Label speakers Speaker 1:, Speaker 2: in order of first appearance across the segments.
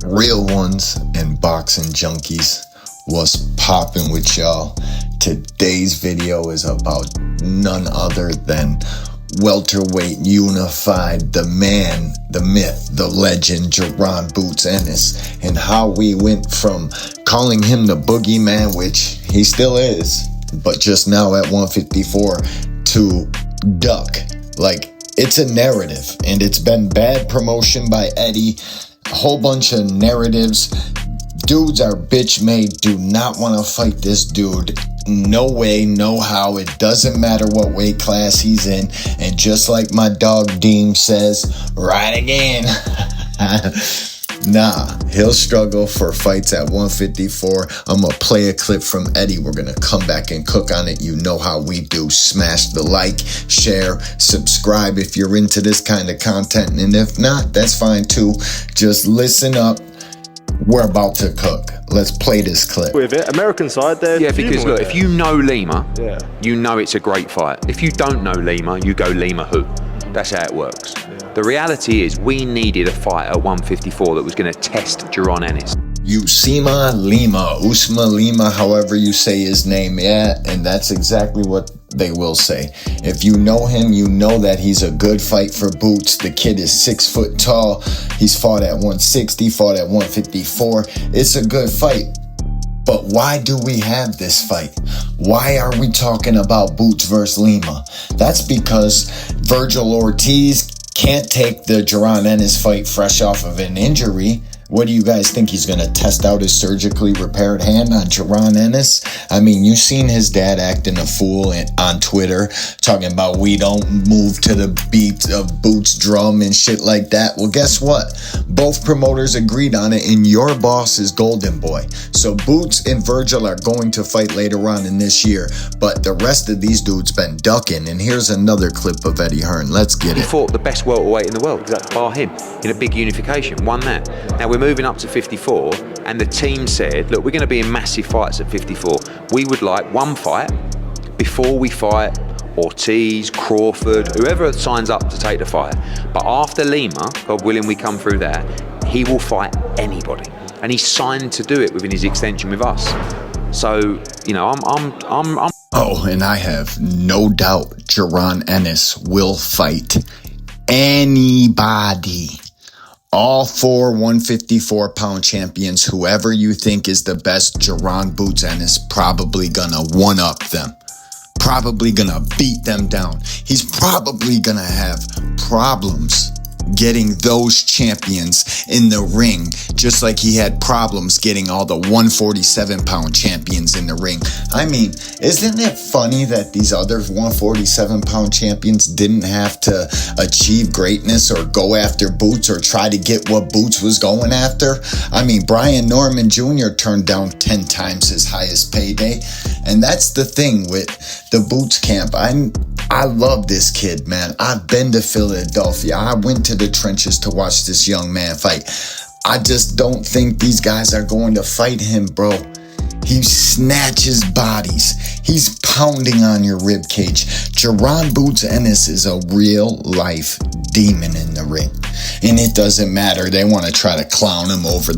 Speaker 1: Real ones and boxing junkies, what's poppin' with y'all? Today's video is about none other than welterweight unified, the man, the myth, the legend, Jaron Boots Ennis, and how we went from calling him the boogeyman, which he still is, but just now at 154, to duck. Like, it's a narrative, and it's been bad promotion by Eddie. A whole bunch of narratives. Dudes are bitch made. Do not want to fight this dude. No way, no how. It doesn't matter what weight class he's in. And just like my dog Deem says, right again. Nah, he'll struggle for fights at 154. I'm going to play a clip from Eddie. We're going to come back and cook on it. You know how we do. Smash the like, share, subscribe if you're into this kind of content. And if not, that's fine too. Just listen up. We're about to cook. Let's play this clip.
Speaker 2: With it, American side there.
Speaker 3: Yeah, because look, if you know Lima,
Speaker 2: yeah,
Speaker 3: you know it's a great fight. If you don't know Lima, you go Lima who? That's how it works. The reality is we needed a fight at 154 that was going to test Jaron Ennis.
Speaker 1: Usima Lima, however you say his name, yeah, and that's exactly what they will say. If you know him, you know that he's a good fight for Boots. The kid is 6 foot tall. He's fought at 160, fought at 154. It's a good fight. But why do we have this fight? Why are we talking about Boots versus Lima? That's because Virgil Ortiz can't take the Jaron Ennis fight fresh off of an injury. What do you guys think? He's going to test out his surgically repaired hand on Jaron Ennis? I mean, you seen his dad acting a fool on Twitter, talking about we don't move to the beat of Boots' drum and shit like that. Well, guess what? Both promoters agreed on it, and your boss is Golden Boy. So Boots and Virgil are going to fight later on in this year, but the rest of these dudes been ducking. And here's another clip of Eddie Hearn. Let's get it.
Speaker 3: He fought the best welterweight in the world, bar him, in a big unification, won that. Now we're moving up to 54, and the team said, look, we're going to be in massive fights at 54. We would like one fight before we fight Ortiz, Crawford, whoever signs up to take the fight. But after Lima, God willing we come through that, he will fight anybody. And he's signed to do it within his extension with us. So, you know, I'm
Speaker 1: Oh, and I have no doubt Jaron Ennis will fight anybody. All 4 154-pound champions, whoever you think is the best, Jaron Boots Ennis probably gonna one-up them. Probably gonna beat them down. He's probably gonna have problems getting those champions in the ring, just like he had problems getting all the 147-pound champions in the ring. I mean, isn't it funny that these other 147-pound champions didn't have to achieve greatness or go after Boots or try to get what Boots was going after? I mean, Brian Norman Jr. turned down 10 times his highest payday, and that's the thing with the Boots camp. I love this kid, man. I've been to Philadelphia. I went to the trenches to watch this young man fight. I just don't think these guys are going to fight him, bro. He snatches bodies. He's pounding on your rib cage. Jaron Boots Ennis is a real life demon in the ring. And it doesn't matter. They want to try to clown him over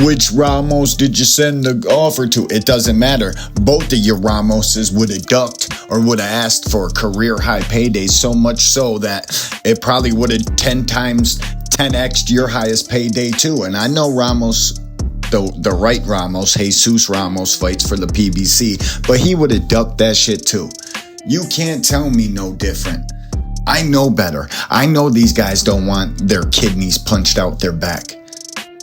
Speaker 1: which Ramos did you send the offer to? It doesn't matter. Both of your Ramoses would have ducked or would have asked for career high paydays, so much so that it probably would have 10x'd your highest payday too. And I know Ramos, the right Ramos, Jesus Ramos, fights for the PBC, but he would have ducked that shit too. You can't tell me no different. I know better. I know these guys don't want their kidneys punched out their back.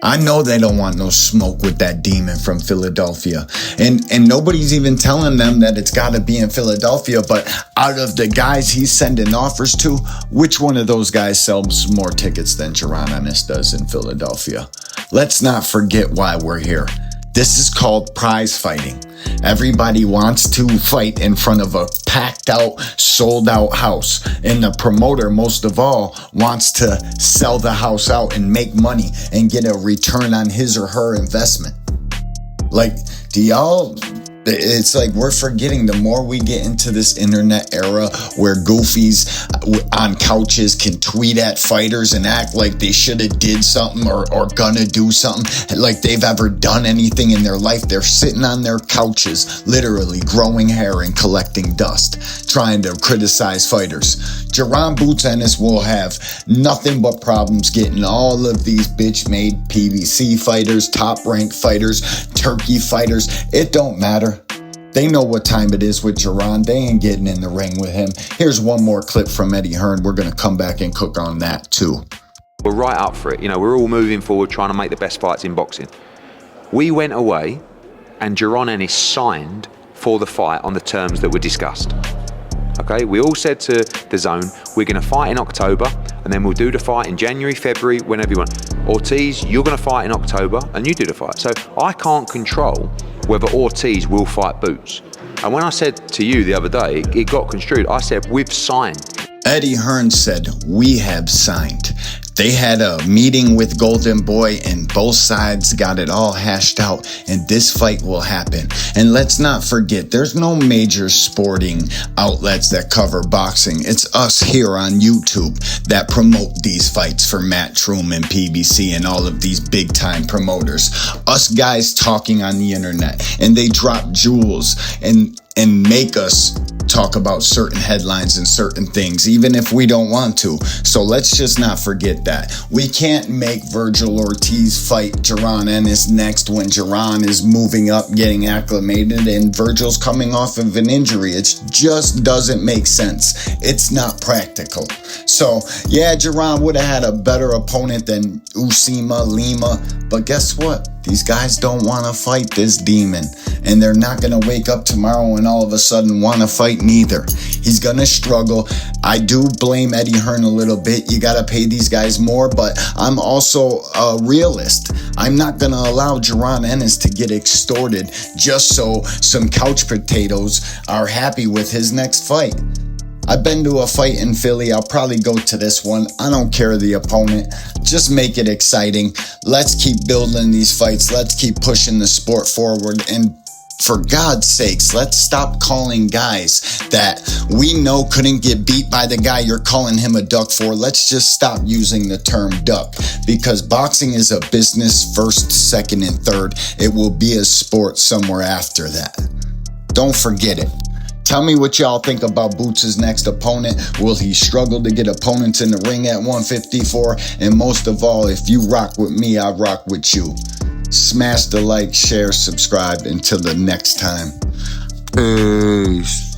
Speaker 1: I know they don't want no smoke with that demon from Philadelphia. And nobody's even telling them that it's got to be in Philadelphia. But out of the guys he's sending offers to, which one of those guys sells more tickets than Jaron Ennis does in Philadelphia? Let's not forget why we're here. This is called prize fighting. Everybody wants to fight in front of a packed out, sold out house. And the promoter, most of all, wants to sell the house out and make money and get a return on his or her investment. Like, do y'all It's like we're forgetting the more we get into this internet era where goofies on couches can tweet at fighters and act like they should have did something or gonna do something, like they've ever done anything in their life. They're sitting on their couches, literally growing hair and collecting dust, trying to criticize fighters. Jaron Boots Ennis will have nothing but problems getting all of these bitch-made PBC fighters, top-ranked fighters, turkey fighters. It don't matter. They know what time it is with Jaron. They ain't getting in the ring with him. Here's one more clip from Eddie Hearn. We're going to come back and cook on that too.
Speaker 3: We're right up for it. You know, we're all moving forward, trying to make the best fights in boxing. We went away and Jaron Ennis signed for the fight on the terms that were discussed. Okay, we all said to the zone, we're going to fight in October and then we'll do the fight in January, February, whenever you want. Ortiz, you're going to fight in October and you do the fight. So I can't control whether Ortiz will fight Boots. And when I said to you the other day, it got construed. I said, we've signed.
Speaker 1: Eddie Hearn said, we have signed. They had a meeting with Golden Boy and both sides got it all hashed out, and this fight will happen. And let's not forget, there's no major sporting outlets that cover boxing. It's us here on YouTube that promote these fights for Matchroom and PBC and all of these big time promoters. Us guys talking on the internet, and they drop jewels and make us talk about certain headlines and certain things, even if we don't want to. So let's just not forget that. We can't make Virgil Ortiz fight Jaron Ennis next when Jaron is moving up, getting acclimated, and Virgil's coming off of an injury. It just doesn't make sense. It's not practical. So yeah, Jaron would have had a better opponent than Usima, Lima, but guess what? These guys don't want to fight this demon, and they're not going to wake up tomorrow and all of a sudden want to fight neither. He's going to struggle. I do blame Eddie Hearn a little bit. You got to pay these guys more, but I'm also a realist. I'm not going to allow Jaron Ennis to get extorted just so some couch potatoes are happy with his next fight. I've been to a fight in Philly. I'll probably go to this one. I don't care the opponent. Just make it exciting. Let's keep building these fights. Let's keep pushing the sport forward. And for God's sakes, let's stop calling guys that we know couldn't get beat by the guy you're calling him a duck for. Let's just stop using the term duck, because boxing is a business first, second, and third. It will be a sport somewhere after that. Don't forget it. Tell me what y'all think about Boots' next opponent. Will he struggle to get opponents in the ring at 154? And most of all, if you rock with me, I rock with you. Smash the like, share, subscribe. Until the next time. Peace.